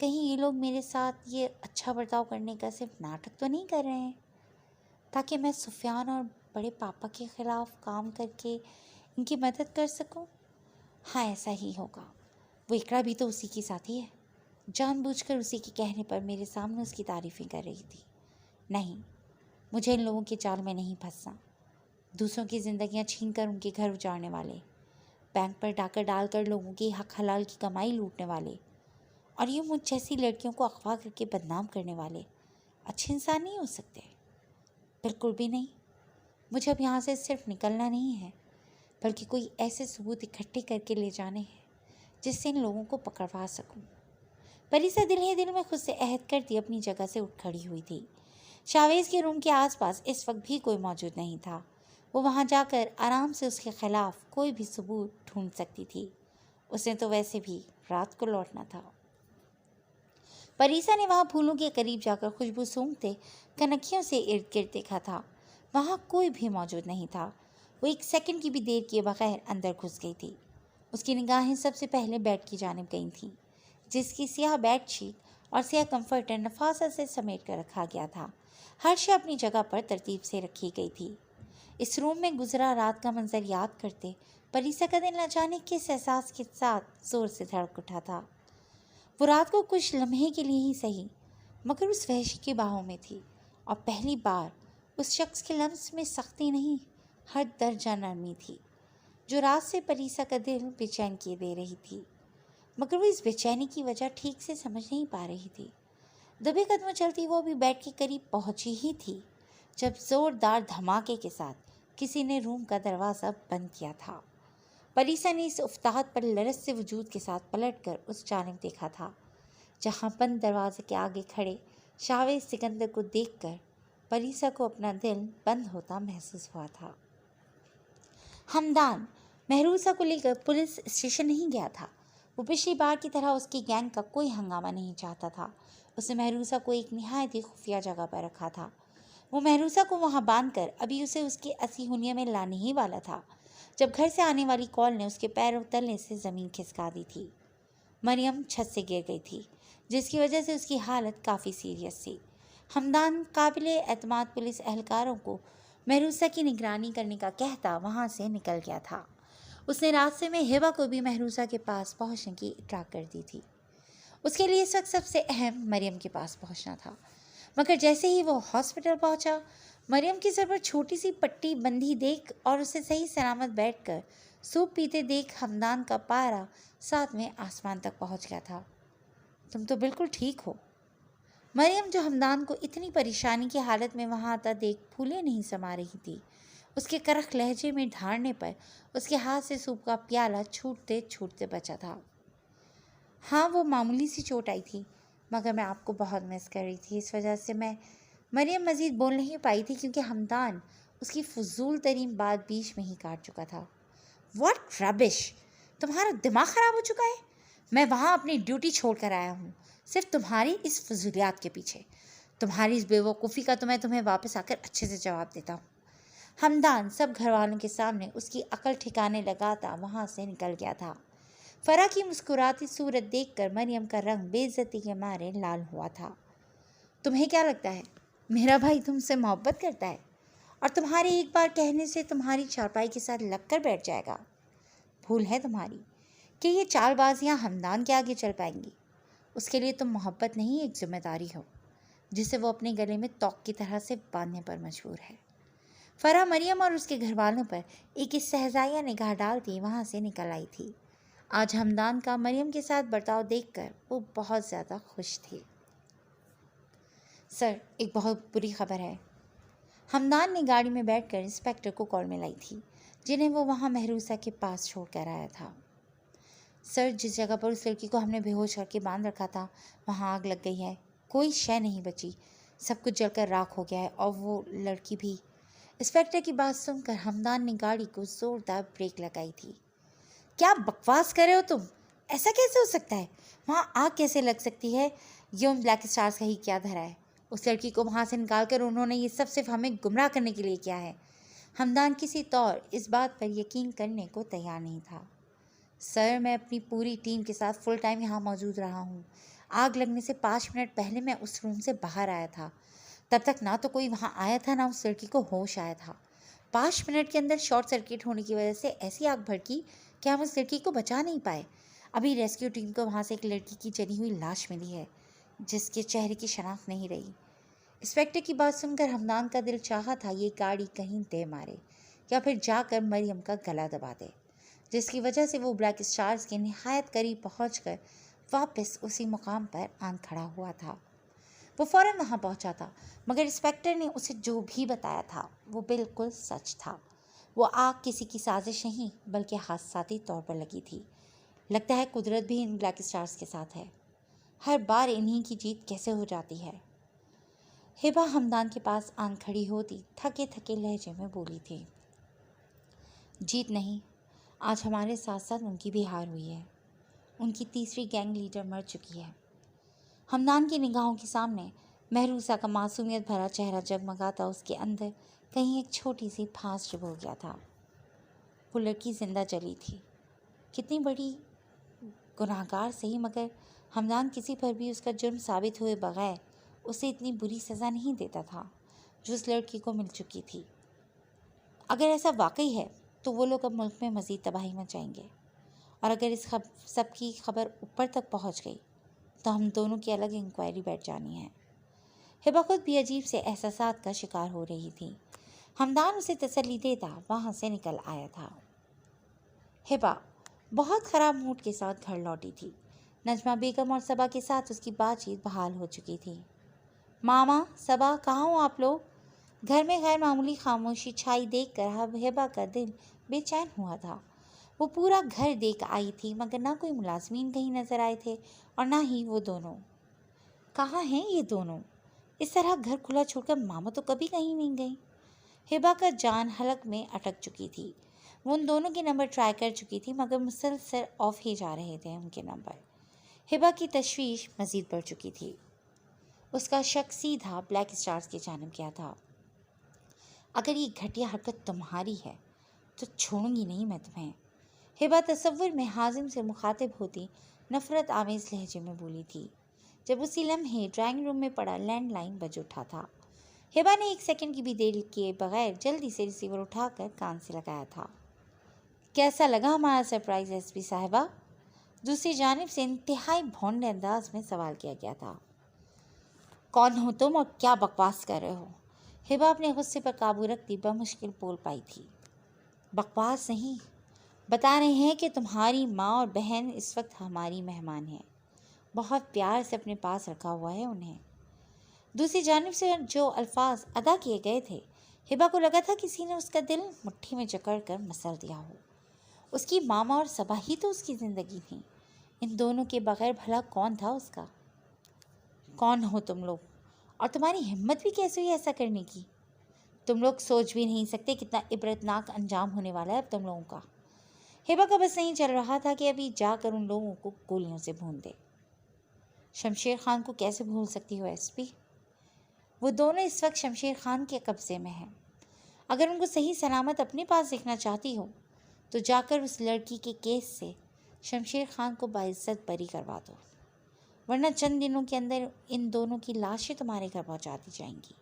کہیں یہ لوگ میرے ساتھ یہ اچھا برتاؤ کرنے کا صرف ناٹک تو نہیں کر رہے ہیں، تاکہ میں سفیان اور بڑے پاپا کے خلاف کام کر کے ان کی مدد کر سکوں؟ ہاں ایسا ہی ہوگا۔ وہ اقرا بھی تو اسی کی ساتھی ہے، جان بوجھ کر اسی کے کہنے پر میرے سامنے اس کی تعریفیں کر رہی تھی۔ نہیں، مجھے ان لوگوں کے جال میں نہیں پھنسنا۔ دوسروں کی زندگیاں چھین کر ان کے گھر اجاڑنے والے، بینک پر ڈاکہ ڈال کر لوگوں کی حق حلال کی کمائی لوٹنے والے، اور یوں مجھ جیسی لڑکیوں کو اغوا کر کے بدنام کرنے والے اچھے انسان نہیں ہو سکتے، بالکل بھی نہیں۔ مجھے اب یہاں سے صرف نکلنا نہیں ہے، بلکہ کوئی ایسے ثبوت اکٹھے کر کے لے جانے ہیں جس سے ان لوگوں کو پکڑوا سکوں۔ پریسا دل ہی دل میں خود سے عہد کرتی اپنی جگہ سے اٹھ کھڑی ہوئی تھی۔ شاویز کے روم کے آس پاس اس وقت بھی کوئی موجود نہیں تھا۔ وہ وہاں جا کر آرام سے اس کے خلاف کوئی بھی ثبوت ڈھونڈ سکتی تھی۔ اس نے تو ویسے بھی رات کو لوٹنا تھا۔ پریسا نے وہاں پھولوں کے قریب جا کر خوشبو سونگھتے کنکھیوں سے ارد گرد دیکھا تھا۔ وہاں کوئی بھی موجود نہیں تھا۔ وہ ایک سیکنڈ کی بھی دیر کیے بغیر اندر گھس گئی تھی۔ اس کی نگاہیں سب سے پہلے بیڈ کی جانب گئی تھیں، جس کی سیاہ بیڈ شیٹ اور سیاہ کمفرٹر نفاست سے سمیٹ کر رکھا گیا تھا۔ ہر شے اپنی جگہ پر ترتیب سے رکھی گئی تھی۔ اس روم میں گزرا رات کا منظر یاد کرتے پریسا کا دل نہ جانے کس احساس کے ساتھ زور سے دھڑک اٹھا تھا۔ وہ رات کو کچھ لمحے کے لیے ہی صحیح مگر اس وحشی کی باہوں میں تھی، اور پہلی بار اس شخص کے لمس میں سختی نہیں، ہر درجہ نرمی تھی، جو رات سے پریسا کا دل بے چین کیے دے رہی تھی، مگر وہ اس بے چینی کی وجہ ٹھیک سے سمجھ نہیں پا رہی تھی۔ دبے قدموں چلتی وہ ابھی بیڈ کے قریب پہنچی ہی تھی جب زوردار دھماکے کے ساتھ کسی نے روم کا دروازہ بند کیا تھا۔ پریسا نے اس افتاد پر لرز سے وجود کے ساتھ پلٹ کر اس جانب دیکھا تھا، جہاں بند دروازے کے آگے کھڑے شاویز سکندر کو دیکھ کر پریسا کو اپنا دل بند ہوتا محسوس ہوا تھا۔ ہمدان مہروسہ کو لے کر پولیس اسٹیشن نہیں گیا تھا۔ وہ پچھلی بار کی طرح اس کی گینگ کا کوئی ہنگامہ نہیں چاہتا تھا۔ اس نے مہروسہ کو ایک نہایت ہی خفیہ جگہ پر رکھا تھا۔ وہ مہروسہ کو وہاں باندھ کر ابھی اسے اس کی اسی ہنیہ میں لانے ہی والا تھا جب گھر سے آنے والی کال نے اس کے پیروں تلنے سے زمین کھسکا دی تھی۔ مریم چھت سے گر گئی تھی، جس کی وجہ سے اس کی حالت کافی سیریس تھی۔ ہمدان قابل اعتماد پولیس اہلکاروں کو مہروسہ کی نگرانی کرنے کا کہتا وہاں سے نکل گیا تھا۔ اس نے راستے میں ہبا کو بھی مہروسہ کے پاس پہنچنے کی اطلاع کر دی تھی۔ اس کے لیے اس وقت سب سے اہم مریم کے پاس پہنچنا تھا، مگر جیسے ہی وہ ہاسپٹل پہنچا، مریم کی سر پر چھوٹی سی پٹی بندھی دیکھ اور اسے صحیح سلامت بیٹھ کر سوپ پیتے دیکھ ہمدان کا پارا 7ویں آسمان تک پہنچ گیا تھا۔ تم تو بالکل ٹھیک ہو؟ مریم، جو ہمدان کو اتنی پریشانی کی حالت میں وہاں آتا دیکھ پھولے نہیں سما رہی تھی، اس کے کرخ لہجے میں ڈھارنے پر اس کے ہاتھ سے سوپ کا پیالہ چھوٹتے چھوٹتے بچا تھا۔ ہاں، وہ معمولی سی چوٹ آئی تھی، مگر میں آپ کو بہت مس کر رہی تھی، اس وجہ سے مریم مزید بول نہیں پائی تھی کیونکہ ہمدان اس کی فضول ترین بات بیچ میں ہی کاٹ چکا تھا۔ واٹ ربش! تمہارا دماغ خراب ہو چکا ہے؟ میں وہاں اپنی ڈیوٹی چھوڑ کر آیا ہوں صرف تمہاری اس فضولیات کے پیچھے۔ تمہاری اس بے وقوفی کا تو میں تمہیں واپس آ کر اچھے سے جواب دیتا ہوں۔ ہمدان سب گھر والوں کے سامنے اس کی عقل ٹھکانے لگاتا وہاں سے نکل گیا تھا۔ فرح کی مسکراتی صورت دیکھ کر مریم کا رنگ بے عزتی کے مارے لال ہوا تھا۔ تمہیں کیا لگتا ہے میرا بھائی تم سے محبت کرتا ہے اور تمہارے ایک بار کہنے سے تمہاری چارپائی کے ساتھ لگ کر بیٹھ جائے گا؟ بھول ہے تمہاری کہ یہ چال بازیاں ہمدان کے آگے چل پائیں گی۔ اس کے لیے تم محبت نہیں، ایک ذمہ داری ہو جسے وہ اپنے گلے میں توق کی طرح سے باندھنے پر مجبور ہے۔ فرح مریم اور اس کے گھر والوں پر ایک استہزائیہ نگاہ ڈالتی وہاں سے نکل آئی تھی۔ آج ہمدان کا مریم کے ساتھ برتاؤ دیکھ کر وہ بہت زیادہ خوش تھی۔ سر، ایک بہت بری خبر ہے۔ ہمدان نے گاڑی میں بیٹھ کر انسپیکٹر کو کال میں لائی تھی، جنہیں وہ وہاں مہروسہ کے پاس چھوڑ کر آیا تھا۔ سر، جس جگہ پر اس لڑکی کو ہم نے بے ہوش کر کے باندھ رکھا تھا وہاں آگ لگ گئی ہے، کوئی شے نہیں بچی، سب کچھ جل کر راکھ ہو گیا ہے، اور وہ لڑکی بھی۔ انسپیکٹر کی بات سن کر ہمدان نے گاڑی کو زوردار بریک لگائی تھی۔ کیا بکواس کر رہے ہو تم؟ ایسا کیسے ہو سکتا ہے؟ وہاں آگ کیسے لگ سکتی ہے؟ یہ ان بلیک اسٹارز کا ہی کیا دھرا ہے؟ اس لڑکی کو وہاں سے نکال کر انہوں نے یہ سب صرف ہمیں گمراہ کرنے کے لیے کیا ہے۔ ہمدان کسی طور اس بات پر یقین کرنے کو تیار نہیں تھا۔ سر، میں اپنی پوری ٹیم کے ساتھ فل ٹائم یہاں موجود رہا ہوں، آگ لگنے سے 5 منٹ پہلے میں اس روم سے باہر آیا تھا. تب تک نہ تو کوئی وہاں آیا تھا نہ اس لڑکی کو ہوش آیا تھا. 5 منٹ کے اندر شارٹ سرکٹ ہونے کی وجہ سے ایسی آگ بھڑکی کہ ہم اس لڑکی کو بچا نہیں پائے. ابھی ریسکیو ٹیم کو وہاں سے ایک لڑکی کی جلی ہوئی لاش ملی ہے جس کے چہرے کی شناخت نہیں رہی. انسپیکٹر کی بات سن کر ہمدان کا دل چاہا تھا یہ گاڑی کہیں دے مارے یا پھر جا کر مریم کا گلا دبا دے، جس کی وجہ سے وہ بلیک اسٹارز کے نہایت قریب پہنچ کر واپس اسی مقام پر آن کھڑا ہوا تھا. وہ فوراً وہاں پہنچا تھا، مگر انسپیکٹر نے اسے جو بھی بتایا تھا وہ بالکل سچ تھا. وہ آگ کسی کی سازش نہیں بلکہ حادثاتی طور پر لگی تھی. لگتا ہے قدرت بھی ان بلیک اسٹارز کے ساتھ ہے. ہر بار انہی کی جیت کیسے ہو جاتی ہے. ہبا ہمدان کے پاس آن کھڑی ہوتی تھکے تھکے لہجے میں بولی تھی، جیت نہیں، آج ہمارے ساتھ ساتھ ان کی بھی ہار ہوئی ہے. ان کی تیسری گینگ لیڈر مر چکی ہے. ہمدان کی نگاہوں کے سامنے مہروسہ کا معصومیت بھرا چہرہ جگمگاتا اس کے اندر کہیں ایک چھوٹی سی پھانس چبھو گیا تھا. وہ لڑکی زندہ جلی تھی. کتنی بڑی گناہگار صحیح، مگر ہمدان کسی پر بھی اس کا جرم ثابت ہوئے بغیر اسے اتنی بری سزا نہیں دیتا تھا جو اس لڑکی کو مل چکی تھی. اگر ایسا واقعی ہے تو وہ لوگ اب ملک میں مزید تباہی مچائیں گے، اور اگر اس سب کی خبر اوپر تک پہنچ گئی تو ہم دونوں کی الگ انکوائری بیٹھ جانی ہے. ہبا خود بھی عجیب سے احساسات کا شکار ہو رہی تھی. ہمدان اسے تسلی دیتا وہاں سے نکل آیا تھا. ہبا بہت خراب موڈ کے ساتھ گھر لوٹی تھی. نجمہ بیگم اور صبا کے ساتھ اس کی بات چیت بحال ہو چکی تھی. ماما، صبا، کہاں ہو آپ لوگ؟ گھر میں غیر معمولی خاموشی چھائی دیکھ کر ہبا کا دل بے چین ہوا تھا. وہ پورا گھر دیکھ آئی تھی مگر نہ کوئی ملازمین کہیں نظر آئے تھے اور نہ ہی وہ دونوں. کہاں ہیں یہ دونوں؟ اس طرح گھر کھلا چھوڑ کر ماما تو کبھی کہیں نہیں گئی. ہبا کا جان حلق میں اٹک چکی تھی. وہ ان دونوں کے نمبر ٹرائی کر چکی تھی مگر مسلسل آف ہی جا رہے تھے ان کے نمبر. ہبا کی تشویش مزید بڑھ چکی تھی. اس کا شک سیدھا بلیک اسٹارز کی جانب کیا تھا. اگر یہ گھٹیا حرکت تمہاری ہے تو چھوڑوں گی نہیں میں تمہیں. ہبا تصور میں حازم سے مخاطب ہوتی نفرت آمیز لہجے میں بولی تھی جب اسی لمحے ڈرائنگ روم میں پڑا لینڈ لائن بج اٹھا تھا. ہبا نے 1 سیکنڈ کی بھی دیر کیے بغیر جلدی سے ریسیور اٹھا کر کان سے لگایا تھا. کیسا لگا ہمارا سرپرائز ایس پی صاحبہ؟ دوسری جانب سے انتہائی بھونڈے انداز میں سوال کیا گیا تھا. کون ہو تم اور کیا بکواس کر رہے ہو؟ ہبا اپنے غصے پر قابو رکھتی بمشکل بول پائی تھی. بکواس نہیں، بتا رہے ہیں کہ تمہاری ماں اور بہن اس وقت ہماری مہمان ہیں. بہت پیار سے اپنے پاس رکھا ہوا ہے انہیں. دوسری جانب سے جو الفاظ ادا کیے گئے تھے ہبا کو لگا تھا کسی نے اس کا دل مٹھی میں جکڑ کر مسل دیا ہو. اس کی ماما اور صبا ہی تو اس کی زندگی تھی. ان دونوں کے بغیر بھلا کون تھا اس کا؟ کون ہو تم لوگ اور تمہاری ہمت بھی کیسے ہوئی ایسا کرنے کی؟ تم لوگ سوچ بھی نہیں سکتے کتنا عبرتناک انجام ہونے والا ہے اب تم لوگوں کا. ہبا کا بس نہیں چل رہا تھا کہ ابھی جا کر ان لوگوں کو گولیوں سے بھون دے. شمشیر خان کو کیسے بھول سکتی ہو ایس پی؟ وہ دونوں اس وقت شمشیر خان کے قبضے میں ہیں. اگر ان کو صحیح سلامت اپنے پاس دیکھنا چاہتی ہو تو جا کر اس لڑکی کے کیس سے شمشیر خان کو باعزت بری کروا دو، ورنہ چند دنوں کے اندر ان دونوں کی لاشیں تمہارے گھر پہنچا دی جائیں گی.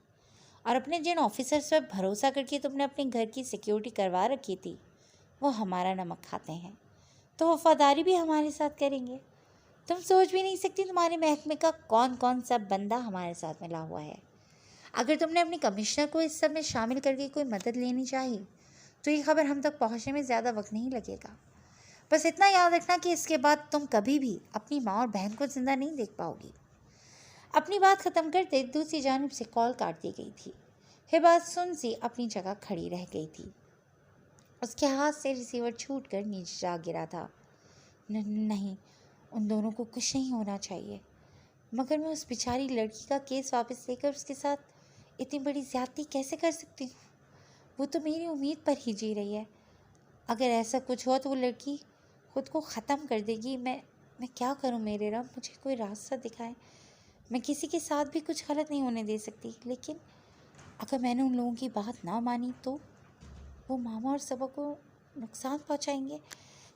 اور اپنے جن آفیسرز پر بھروسہ کر کے تم نے اپنے گھر کی سیکیورٹی کروا رکھی تھی وہ ہمارا نمک کھاتے ہیں تو وفاداری بھی ہمارے ساتھ کریں گے. تم سوچ بھی نہیں سکتی تمہارے محکمے کا کون کون سا بندہ ہمارے ساتھ ملا ہوا ہے. اگر تم نے اپنے کمشنر کو اس سب میں شامل کر کے کوئی مدد لینی چاہیے تو یہ خبر ہم تک پہنچنے میں زیادہ وقت نہیں لگے گا. بس اتنا یاد رکھنا کہ اس کے بعد تم کبھی بھی اپنی ماں اور بہن کو زندہ نہیں دیکھ پاؤ گی. اپنی بات ختم کرتے دوسری جانب سے کال کاٹ دی گئی تھی. ہبا سن سی اپنی جگہ کھڑی رہ گئی تھی. اس کے ہاتھ سے ریسیور چھوٹ کر نیچے جا گرا تھا. نہیں، ان دونوں کو کچھ نہیں ہونا چاہیے، مگر میں اس بیچاری لڑکی کا کیس واپس لے کر اس کے ساتھ اتنی بڑی زیادتی کیسے کر سکتی ہوں؟ وہ تو میری امید پر ہی جی رہی ہے. اگر ایسا کچھ ہوا تو وہ لڑکی خود کو ختم کر دے گی. میں کیا کروں میرے رب؟ مجھے کوئی راستہ دکھائے. میں کسی کے ساتھ بھی کچھ غلط نہیں ہونے دے سکتی، لیکن اگر میں نے ان لوگوں کی بات نہ مانی تو وہ ماما اور صبا کو نقصان پہنچائیں گے.